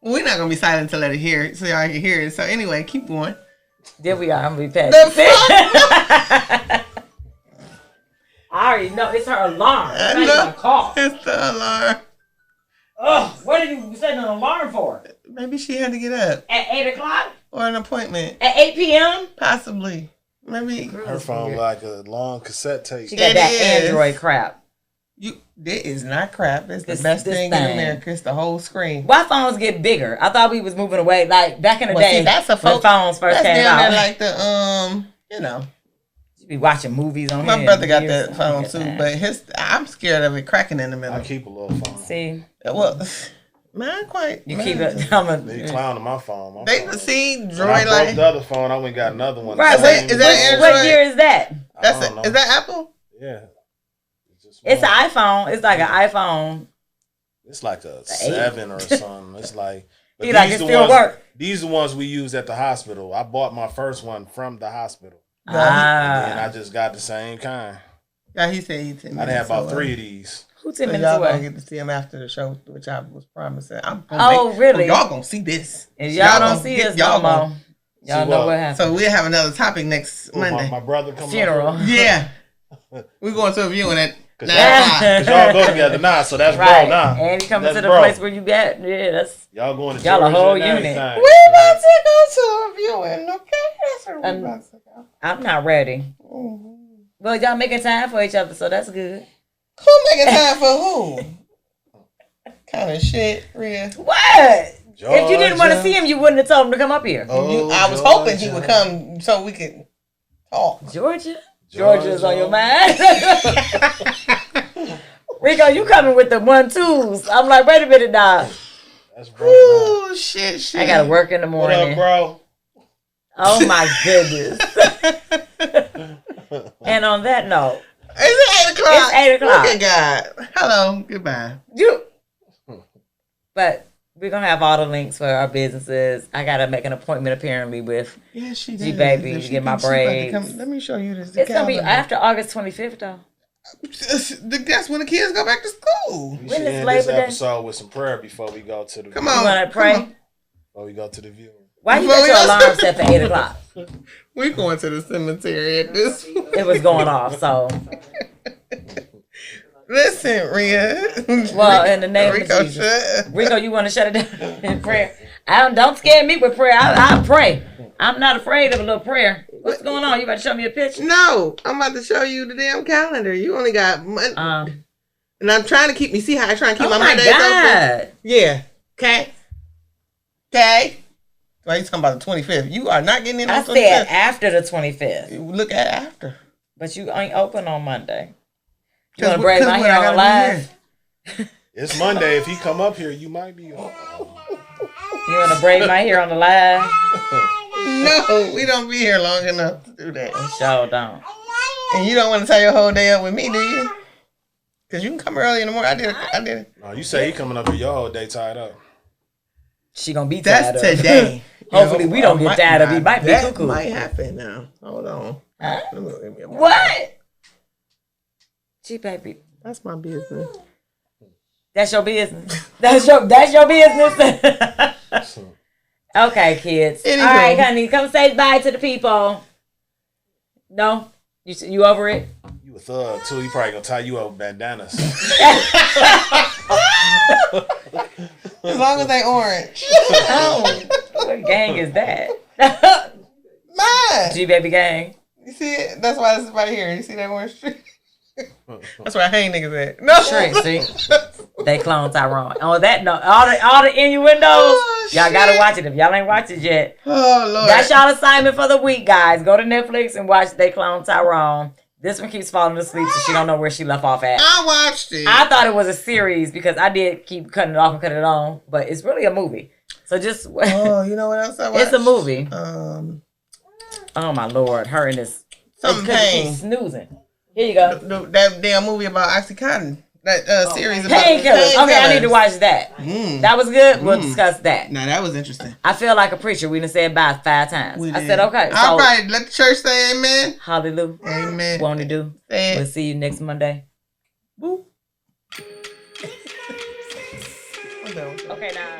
We're not gonna be silent to let it hear it, so y'all can hear it. So anyway, keep going. There we are. I'm gonna be petty. I already know it's her alarm. It's not even a call. It's the alarm. Oh, what did you set an alarm for? Maybe she had to get up at 8:00 or an appointment at 8 p.m. Possibly. Maybe her phone like a long cassette tape. She got that Android crap. That is not crap. It's the best thing in America. It's the whole screen. Why phones get bigger? I thought we was moving away. Like back in the day, that's when phones first came out. Like the You be watching movies on. My brother got that phone too, but I'm scared of it cracking in the middle. I keep a little phone. See, well, Mine quite. You keep it. They clowning my phone. They can see Droid Droid like like the other phone. I went and got another one. Right, wait, is that Android? What year is that? Is that Apple? Yeah. It's an iPhone. It's like an iPhone. It's like a 7 or something. It's like. He like it still work. These are the ones we use at the hospital. I bought my first one from the hospital. And I just got the same kind. Yeah, he said he 10 minutes. I had about 3 of these. Who 10 minutes y'all away? gonna get to see him after the show, which I was promising. Really? Y'all gonna see this. If y'all don't see us no more, y'all know what happened. So we'll have another topic next Monday. My brother coming funeral. Yeah. We're going to a viewing at 9 Because y'all go together now, so that's right. bro now. And he coming to the place where you got. Yeah, that's y'all going to y'all a whole unit. We about to go to a viewing, okay? That's what we're about to go. I'm not ready. Mm-hmm. Well, y'all making time for each other, so that's good. Who making time for who? Kind of shit, Rhea. What? Georgia. If you didn't want to see him, you wouldn't have told him to come up here. I was hoping he would come so we could talk. Georgia's on your mind. Rico, you coming with the 1-2s. I'm like, wait a minute, dog. That's bro. Ooh, shit. I gotta work in the morning. What up, bro? Oh my goodness. And on that note, it's 8 o'clock. It's 8 o'clock. Look at God. Hello. Goodbye. But we're gonna have all the links for our businesses. I gotta make an appointment apparently with G Baby to get my braids. Let me show you this. It's gonna be after August 25th though. That's when the kids go back to school. We should end this episode with some prayer before we go to the Come on. You wanna pray? Before we go to the viewing. Why you got your alarm set for 8 o'clock? We're going to the cemetery at this point. It was going off, so. Listen, Rhea. Well, in the name of Jesus. Rico, you want to shut it down in prayer? Don't scare me with prayer. I'll pray. I'm not afraid of a little prayer. What's going on? You about to show me a picture? No, I'm about to show you the damn calendar. You only got Monday. And I'm trying to keep, you see how I try to keep my Mondays open? Yeah. Okay. Why you talking about the 25th? You are not getting in on the 25th. I said after the 25th. Look at after. But you ain't open on Monday. You want to braid my hair on live? It's Monday. If he come up here, you might be on. You want to braid my hair on the live? No, we don't be here long enough to do that. We sure don't. And you don't want to tie your whole day up with me, do you? Because you can come early in the morning. I did it. No, you say he coming up here your whole day tied up. She gonna be tied up. That's today. Hopefully we don't get tied up. He might be cuckoo. That might happen now. Hold on. Huh? What? G Baby. That's my business. That's your business. That's your business. Okay, kids. Anyway. All right, honey, come say bye to the people. No, you over it? You a thug too. He probably gonna tie you up with bandanas. As long as they orange. Oh, what gang is that? Mine. G Baby gang. You see it? That's why this is right here. You see that orange tree? That's where I hang niggas at. No. Sure, see? They clone Tyrone. On that note, all the innuendos, y'all gotta watch it. If y'all ain't watched it yet, Lord. That's y'all assignment for the week, guys. Go to Netflix and watch They Clone Tyrone. This one keeps falling asleep, so she don't know where she left off at. I watched it. I thought it was a series because I did keep cutting it off and cutting it on, but it's really a movie. So just oh, you know what else I watched? It's a movie. Oh my Lord, her in this something pain. She's snoozing. Here you go. That damn movie about OxyContin. That series about painkillers. Okay, I need to watch that. That was good. We'll discuss that. Nah, that was interesting. I feel like a preacher. We done said bye 5 times. I said okay. All right, let the church say amen. Hallelujah. Amen. Won't it do? We'll see you next Monday. Woo. Okay, now.